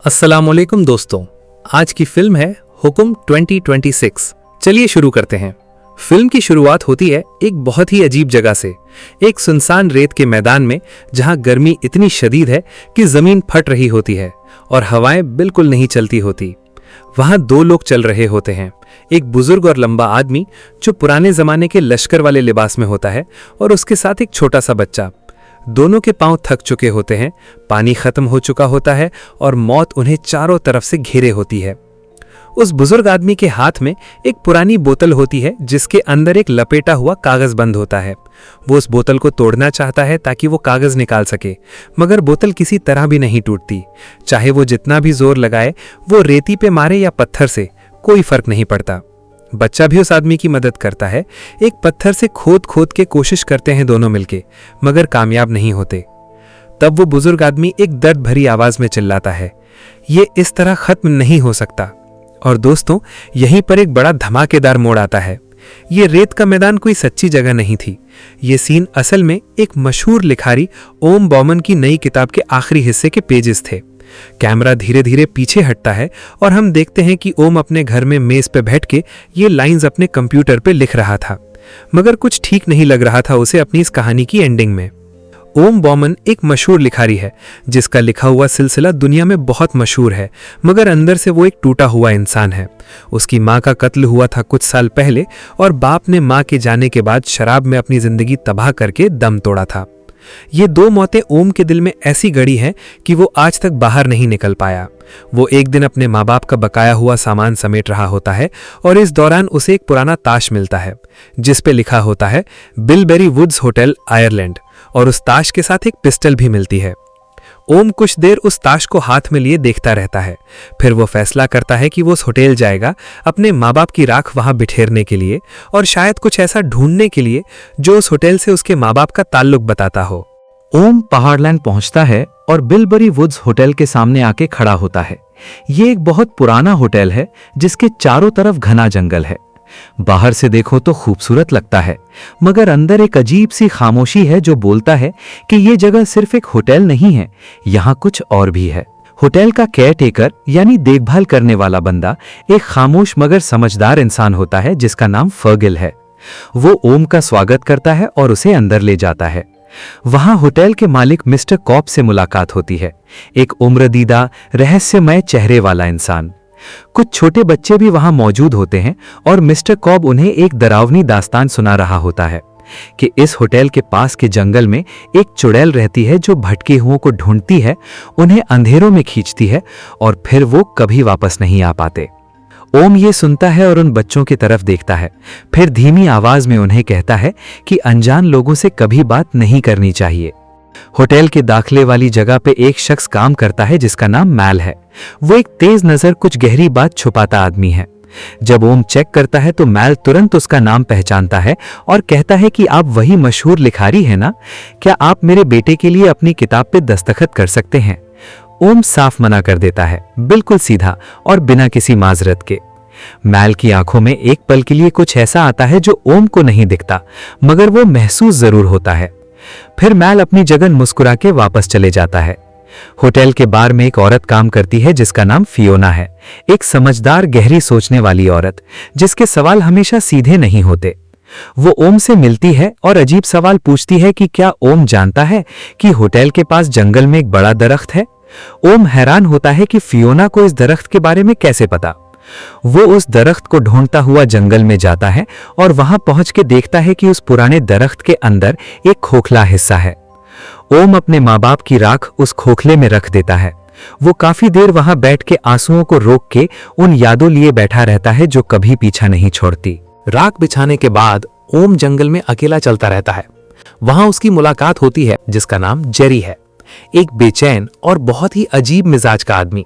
अस्सलामुअलैकुम दोस्तों, आज की फिल्म है हुक्म 2026। चलिए शुरू करते हैं। फिल्म की शुरुआत होती है एक बहुत ही अजीब जगह से, एक सुनसान रेत के मैदान में जहां गर्मी इतनी शदीद है कि जमीन फट रही होती है और हवाएं बिल्कुल नहीं चलती होती। वहां दो लोग चल रहे होते हैं, एक बुजुर्ग और लंबा आदमी जो पुराने जमाने के लश्कर वाले लिबास में होता है और उसके साथ एक छोटा सा बच्चा। दोनों के पांव थक चुके होते हैं, पानी खत्म हो चुका होता है और मौत उन्हें चारों तरफ से घेरे होती है। उस बुजुर्ग आदमी के हाथ में एक पुरानी बोतल होती है जिसके अंदर एक लपेटा हुआ कागज बंद होता है। वो उस बोतल को तोड़ना चाहता है ताकि वो कागज निकाल सके, मगर बोतल किसी तरह भी नहीं टूटती। चाहे वो जितना भी जोर लगाए, वो रेती पे मारे या पत्थर से, कोई फर्क नहीं पड़ता। बच्चा भी उस आदमी की मदद करता है। एक पत्थर से खोद खोद के कोशिश करते हैं दोनों मिलके, मगर कामयाब नहीं होते। तब वो बुजुर्ग आदमी एक दर्द भरी आवाज में चिल्लाता है, ये इस तरह खत्म नहीं हो सकता। और दोस्तों, यहीं पर एक बड़ा धमाकेदार मोड़ आता है। ये रेत का मैदान कोई सच्ची जगह नहीं थी। ये सीन असल में एक मशहूर लिखारी ओम बॉमन की नई किताब के आखिरी हिस्से के पेजेस थे। कैमरा धीरे धीरे पीछे हटता है और हम देखते हैं कि ओम अपने घर में मेज पे बैठ के ये लाइंस अपने कंप्यूटर पे लिख रहा था, मगर कुछ ठीक नहीं लग रहा था उसे अपनी इस कहानी की एंडिंग में। ओम बॉमन एक मशहूर लिखारी है जिसका लिखा हुआ सिलसिला दुनिया में बहुत मशहूर है, मगर अंदर से वो एक टूटा हुआ इंसान है। उसकी माँ का कत्ल हुआ था कुछ साल पहले और बाप ने माँ के जाने के बाद शराब में अपनी जिंदगी तबाह करके दम तोड़ा था। ये दो मौतें ओम के दिल में ऐसी गड़ी हैं कि वो आज तक बाहर नहीं निकल पाया। वो एक दिन अपने माँ बाप का बकाया हुआ सामान समेट रहा होता है और इस दौरान उसे एक पुराना ताश मिलता है जिस पे लिखा होता है बिलबेरी वुड्स होटल आयरलैंड, और उस ताश के साथ एक पिस्टल भी मिलती है। ओम कुछ देर उस ताश को हाथ में लिए देखता रहता है। फिर वो फैसला करता है कि वो उस होटल जाएगा अपने माँ बाप की राख वहां बिठेरने के लिए और शायद कुछ ऐसा ढूंढने के लिए जो उस होटल से उसके माँ बाप का ताल्लुक बताता हो। ओम पहाड़लैंड पहुंचता है और बिलबरी वुड्स होटल के सामने आके खड़ा होता है। ये एक बहुत पुराना होटल है जिसके चारों तरफ घना जंगल है। बाहर से देखो तो खूबसूरत लगता है, मगर अंदर एक अजीब सी खामोशी है जो बोलता है कि ये जगह सिर्फ एक होटल नहीं है, यहाँ कुछ और भी है। होटल का केयरटेकर यानी देखभाल करने वाला बंदा एक खामोश मगर समझदार इंसान होता है जिसका नाम फर्गिल है। वो ओम का स्वागत करता है और उसे अंदर ले जाता है। वहां होटल के मालिक मिस्टर कॉब से मुलाकात होती है, एक उम्रदीदा रहस्यमय चेहरे वाला इंसान। कुछ छोटे बच्चे भी वहां मौजूद होते हैं और मिस्टर कॉब उन्हें एक डरावनी दास्तान सुना रहा होता है कि इस होटल के पास के जंगल में एक चुड़ैल रहती है जो भटके हुओं को ढूंढती है, उन्हें अंधेरों में खींचती है और फिर वो कभी वापस नहीं आ पाते। ओम ये सुनता है और उन बच्चों की तरफ देखता है, फिर धीमी आवाज में उन्हें कहता है कि अनजान लोगों से कभी बात नहीं करनी चाहिए। होटल के दाखिले वाली जगह पे एक शख्स काम करता है जिसका नाम मैल है। वो एक तेज नजर कुछ गहरी बात छुपाता आदमी है। जब ओम चेक करता है तो मैल तुरंत उसका नाम पहचानता है और कहता है कि आप वही मशहूर लिखारी है ना, क्या आप मेरे बेटे के लिए अपनी किताब पे दस्तखत कर सकते हैं? ओम साफ मना कर देता है, बिल्कुल सीधा और बिना किसी माजरत के। मैल की आंखों में एक पल के लिए कुछ ऐसा आता है जो ओम को नहीं दिखता, मगर वो महसूस जरूर होता है। फिर मैल अपनी जगह मुस्कुरा के वापस चले जाता है। होटल के बार में एक औरत काम करती है जिसका नाम फियोना है, एक समझदार गहरी सोचने वाली औरत जिसके सवाल हमेशा सीधे नहीं होते। वो ओम से मिलती है और अजीब सवाल पूछती है कि क्या ओम जानता है कि होटल के पास जंगल में एक बड़ा दरख्त है। ओम हैरान होता है कि फियोना को इस दरख्त के बारे में कैसे पता। वो उस दरख्त को ढूंढता हुआ जंगल में जाता है और वहां पहुंच के देखता है कि उस पुराने दरख्त के अंदर एक खोखला हिस्सा है। ओम अपने माँ बाप की राख उस खोखले में रख देता है। वो काफी देर वहां बैठ के आंसुओं को रोक के उन यादों लिए बैठा रहता है जो कभी पीछा नहीं छोड़ती। राख बिछाने के बाद ओम जंगल में अकेला चलता रहता है। वहां उसकी मुलाकात होती है जिसका नाम जेरी है, एक बेचैन और बहुत ही अजीब मिजाज का आदमी।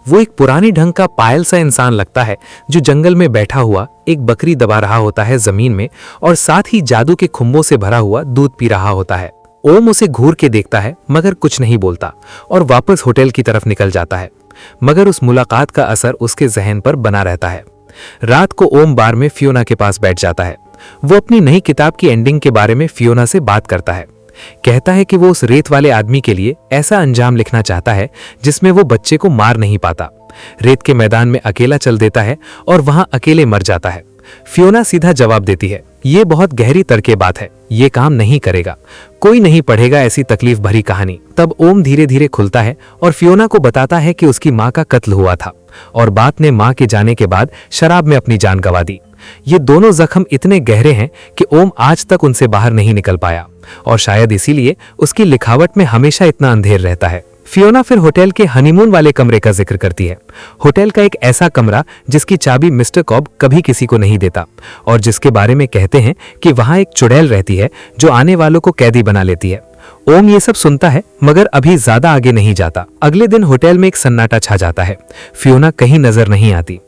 वो एक पुरानी ढंग का पायल सा इंसान लगता है जो जंगल में बैठा हुआ एक बकरी दबा रहा होता है जमीन में और साथ ही जादू के खुम्बों से भरा हुआ दूध पी रहा होता है। ओम उसे घूर के देखता है मगर कुछ नहीं बोलता और वापस होटल की तरफ निकल जाता है, मगर उस मुलाकात का असर उसके जहन पर बना रहता है। रात को ओम बार में फियोना के पास बैठ जाता है। वो अपनी नई किताब की एंडिंग के बारे में फियोना से बात करता है। कहता है कि वो उस रेत वाले आदमी के लिए ऐसा अंजाम लिखना चाहता है जिसमें वो बच्चे को मार नहीं पाता। रेत के मैदान में अकेला चल देता है और वहां अकेले मर जाता है। फियोना सीधा जवाब देती है, ये बहुत गहरी तर्क बात है, ये काम नहीं करेगा, कोई नहीं पढ़ेगा ऐसी तकलीफ भरी कहानी। तब ओम धीरे धीरे खुलता है और फियोना को बताता है कि उसकी माँ का कत्ल हुआ था और बात ने माँ के जाने के बाद शराब में अपनी जान गंवा दी। ये दोनों जख्म इतने गहरे हैं कि ओम आज तक उनसे बाहर नहीं निकल पाया और शायद इसीलिए उसकी लिखावट में हमेशा इतना अंधेर रहता है। फियोना फिर होटल के हनीमून वाले कमरे का जिक्र करती है। होटल का एक ऐसा कमरा जिसकी चाबी मिस्टर कॉब कभी किसी को नहीं देता और जिसके बारे में कहते हैं कि वहां एक चुड़ैल रहती है जो आने वालों को कैदी बना लेती है। ओम ये सब सुनता है मगर अभी ज्यादा आगे नहीं जाता। अगले दिन होटल में एक सन्नाटा छा जाता है। फियोना कहीं नजर नहीं आती।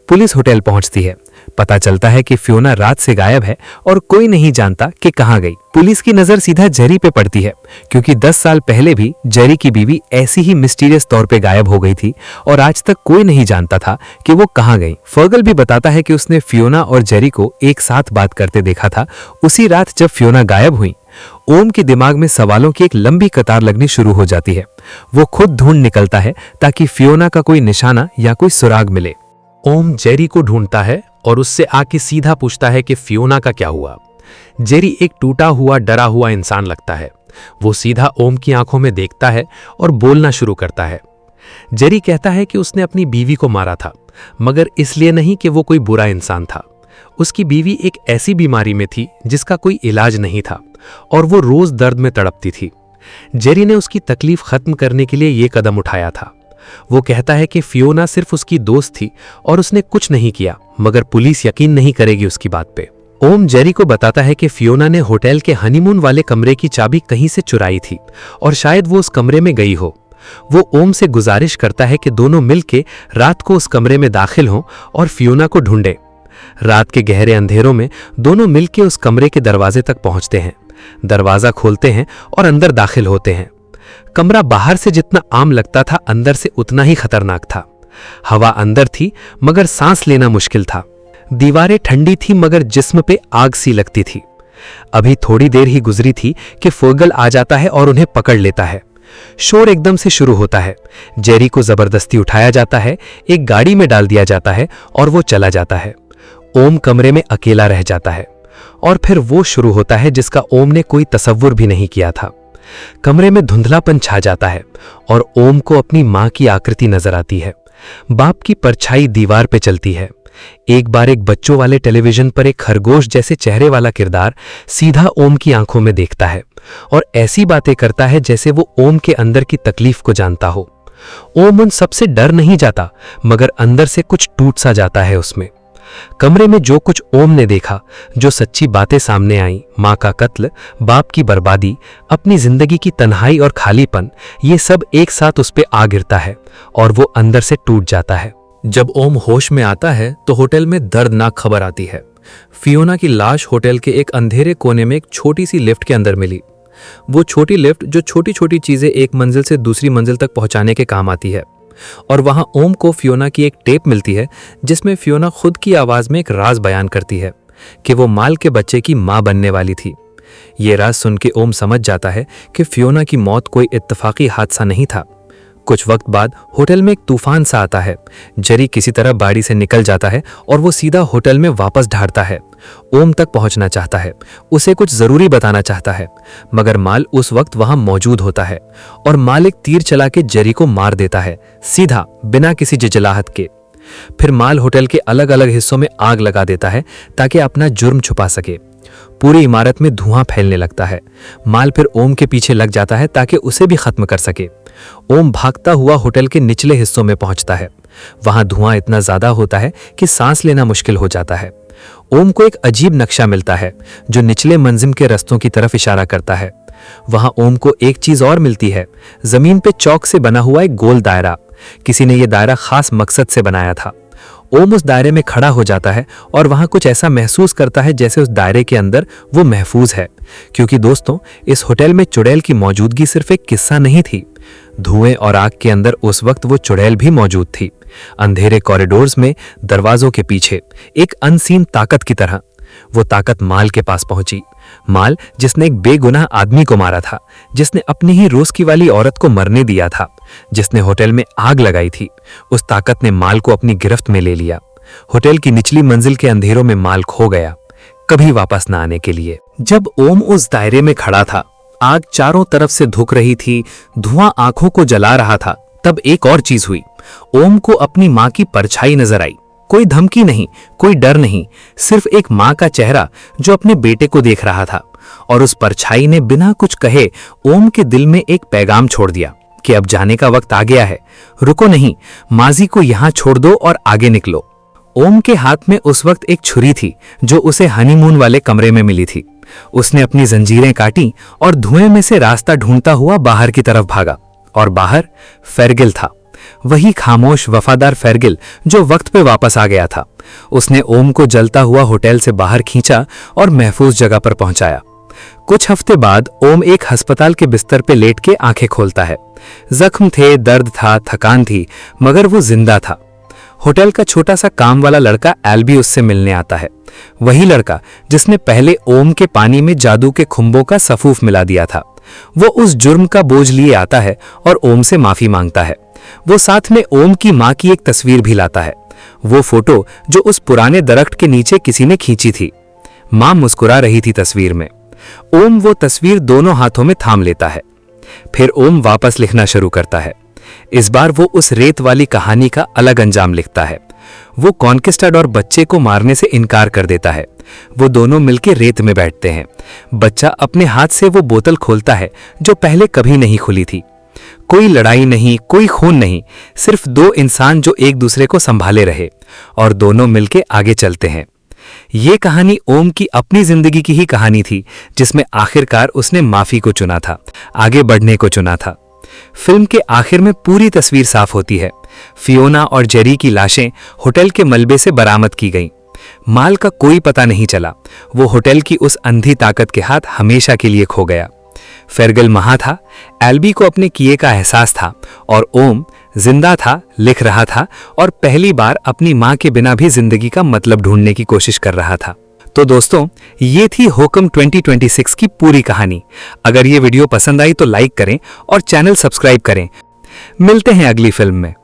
पुलिस होटल पहुंचती है। पता चलता है कि फियोना रात से गायब है और कोई नहीं जानता कि कहां गई। पुलिस की नजर सीधा जेरी पे पड़ती है क्योंकि 10 साल पहले भी जेरी की बीवी ऐसी ही मिस्टीरियस तौर पे गायब हो गई थी और आज तक कोई नहीं जानता था कि वो कहां गई। फर्गल भी बताता है कि उसने फियोना और जेरी को एक साथ बात करते देखा था उसी रात जब फियोना गायब हुई। ओम के दिमाग में सवालों की एक लंबी कतार लगनी शुरू हो जाती है। वो खुद ढूंढ निकलता है ताकि फियोना का कोई निशाना या कोई सुराग मिले। ओम जेरी को ढूंढता है और उससे आके सीधा पूछता है कि फियोना का क्या हुआ। जेरी एक टूटा हुआ डरा हुआ इंसान लगता है। वो सीधा ओम की आंखों में देखता है और बोलना शुरू करता है। जेरी कहता है कि उसने अपनी बीवी को मारा था मगर इसलिए नहीं कि वो कोई बुरा इंसान था। उसकी बीवी एक ऐसी बीमारी में थी जिसका कोई इलाज नहीं था और वो रोज दर्द में तड़पती थी। जेरी ने उसकी तकलीफ खत्म करने के लिए ये कदम उठाया था। वो कहता है कि फियोना सिर्फ उसकी दोस्त थी और उसने कुछ नहीं किया मगर पुलिस यकीन नहीं करेगी उसकी बात पे। ओम जेरी को बताता है कि फियोना ने होटल के हनीमून वाले कमरे की चाबी कहीं से चुराई थी और शायद वो उस कमरे में गई हो। वो ओम से गुजारिश करता है कि दोनों मिलके रात को उस कमरे में दाखिल हों और फियोना को ढूंढें। रात के गहरे अंधेरों में दोनों मिलके उस कमरे के दरवाजे तक पहुंचते हैं। दरवाजा खोलते हैं और अंदर दाखिल होते हैं। कमरा बाहर से जितना आम लगता था अंदर से उतना ही खतरनाक था। हवा अंदर थी मगर सांस लेना मुश्किल था। दीवारें ठंडी थी मगर जिस्म पे आग सी लगती थी। अभी थोड़ी देर ही गुजरी थी कि फोगल आ जाता है और उन्हें पकड़ लेता है। शोर एकदम से शुरू होता है। जेरी को जबरदस्ती उठाया जाता है, एक गाड़ी में डाल दिया जाता है और वो चला जाता है। ओम कमरे में अकेला रह जाता है और फिर वो शुरू होता है जिसका ओम ने कोई तसव्वुर भी नहीं किया था। कमरे में धुंधलापन छा जाता है और ओम को अपनी मां की आकृति नजर आती है। बाप की परछाई दीवार पे चलती है। एक बार एक बच्चों वाले टेलीविजन पर एक खरगोश जैसे चेहरे वाला किरदार सीधा ओम की आंखों में देखता है और ऐसी बातें करता है जैसे वो ओम के अंदर की तकलीफ को जानता हो। ओम उन सबसे डर नहीं जाता मगर अंदर से कुछ टूट सा जाता है उसमें। कमरे में जो कुछ ओम ने देखा, जो सच्ची बातें सामने आई, मां का कत्ल, बाप की बर्बादी, अपनी जिंदगी की तन्हाई और खालीपन, ये सब एक साथ उस पे आ गिरता है और वो अंदर से टूट जाता है। जब ओम होश में आता है तो होटल में दर्दनाक खबर आती है। फियोना की लाश होटल के एक अंधेरे कोने में एक छोटी सी लिफ्ट के अंदर मिली। वो छोटी लिफ्ट जो छोटी छोटी चीजें एक मंजिल से दूसरी मंजिल तक पहुंचाने के काम आती है। और वहां ओम को फियोना की एक टेप मिलती है जिसमें फियोना खुद की आवाज में एक राज बयान करती है कि वो माल के बच्चे की मां बनने वाली थी। ये राज सुन के ओम समझ जाता है कि फियोना की मौत कोई इत्तेफाकी हादसा नहीं था। कुछ वक्त बाद होटल में एक तूफान सा आता है। जेरी किसी तरह बाड़ी से निकल जाता है और वो सीधा होटल में वापस ढारता है। ओम तक पहुंचना चाहता है, उसे कुछ जरूरी बताना चाहता है मगर माल उस वक्त वहां मौजूद होता है और माल एक तीर चला के जेरी को मार देता है, सीधा बिना किसी झिझलाहट के। फिर माल होटल के अलग अलग हिस्सों में आग लगा देता है ताकि अपना जुर्म छुपा सके। पूरी इमारत में धुआं फैलने लगता है। माल फिर ओम के पीछे लग जाता है ताकि उसे भी खत्म कर सके। ओम भागता हुआ होटल के निचले हिस्सों में पहुंचता है। वहां धुआं इतना ज्यादा होता है कि सांस लेना मुश्किल हो जाता है। ओम को एक अजीब नक्शा मिलता है जो निचले मंजिल के रास्तों की तरफ इशारा करता है। वहां ओम को एक चीज और मिलती है, जमीन पे चौक से बना हुआ एक गोल दायरा। किसी ने यह दायरा खास मकसद से बनाया था। ओम उस दायरे में खड़ा हो जाता है और वहां कुछ ऐसा महसूस करता है जैसे उस दायरे के अंदर वो महफूज है। क्योंकि दोस्तों, इस होटल में चुड़ैल की मौजूदगी सिर्फ एक किस्सा नहीं थी। धुएं और आग के अंदर उस वक्त वो चुड़ैल भी मौजूद थी। अंधेरे कॉरिडोर्स में, दरवाजों के पीछे, एक अनसीन ताकत की तरह। वो ताकत माल के पास पहुंची। माल जिसने एक बेगुनाह आदमी को मारा था, जिसने अपनी ही रोज़ वाली औरत को मरने दिया था, जिसने होटल में आग लगाई थी, उस ताकत ने माल को अपनी गिरफ्त में ले लिया। होटल की निचली मंजिल के अंधेरों में माल खो गया, कभी वापस न आने के लिए। जब ओम उस दायरे में खड़ा था, आग चारों तरफ से धुक रही थी, धुआं आंखों को जला रहा था, तब एक और चीज हुई। ओम को अपनी मां की परछाई नजर आई। कोई धमकी नहीं, कोई डर नहीं, सिर्फ एक मां का चेहरा जो अपने बेटे को देख रहा था। और उस परछाई ने बिना कुछ कहे ओम के दिल में एक पैगाम छोड़ दिया कि अब जाने का वक्त आ गया है। रुको नहीं, माजी को यहां छोड़ दो और आगे निकलो। ओम के हाथ में उस वक्त एक छुरी थी जो उसे हनीमून वाले कमरे में मिली थी। उसने अपनी जंजीरें काटी और धुएं में से रास्ता ढूंढता हुआ बाहर की तरफ भागा। और बाहर फेरगिल था, वही खामोश वफादार फेरगिल जो वक्त पे वापस आ गया था। उसने ओम को जलता हुआ होटल से बाहर खींचा और महफूज जगह पर पहुंचाया। कुछ हफ्ते बाद ओम एक अस्पताल के बिस्तर पे लेट के आंखें खोलता है। जख्म थे, दर्द था, थकान थी, मगर वो जिंदा था। होटल का छोटा सा काम वाला लड़का एल्बी उससे मिलने आता है, वही लड़का जिसने पहले ओम के पानी में जादू के खुंबों का सफूफ मिला दिया था। वो उस जुर्म का बोझ लिए आता है और ओम से माफी मांगता है। वो साथ में ओम की मां की एक तस्वीर भी लाता है, वो फोटो जो उस पुराने दरख्त के नीचे किसी ने खींची थी। मां मुस्कुरा रही थी तस्वीर में। ओम वो तस्वीर दोनों हाथों में थाम लेता है। फिर ओम वापस लिखना शुरू करता है। इस बार वो उस रेत वाली कहानी का अलग अंजाम लिखता है। वो कॉन्किस्टाडोर बच्चे को मारने से इनकार कर देता है। वो दोनों मिलकर रेत में बैठते हैं। बच्चा अपने हाथ से वो बोतल खोलता है जो पहले कभी नहीं खुली थी। कोई लड़ाई नहीं, कोई खून नहीं, सिर्फ दो इंसान जो एक दूसरे को संभाले रहे और दोनों मिलके आगे चलते हैं। ये कहानी ओम की अपनी जिंदगी की ही कहानी थी, जिसमें आखिरकार उसने माफी को चुना था, आगे बढ़ने को चुना था। फिल्म के आखिर में पूरी तस्वीर साफ होती है। फियोना और जेरी की लाशें होटल के मलबे से बरामद की गईं। माल का कोई पता नहीं चला। वो होटल की उस अंधी ताकत के हाथ हमेशा के लिए खो गया। फेरगिल वहां था, एल्बी को अपने किए का एहसास था और ओम जिंदा था, लिख रहा था और पहली बार अपनी मां के बिना भी जिंदगी का मतलब ढूंढने की कोशिश कर रहा था। तो दोस्तों, ये थी हुक्म 2026 की पूरी कहानी। अगर ये वीडियो पसंद आई तो लाइक करें और चैनल सब्सक्राइब करें। मिलते हैं अगली फिल्म में।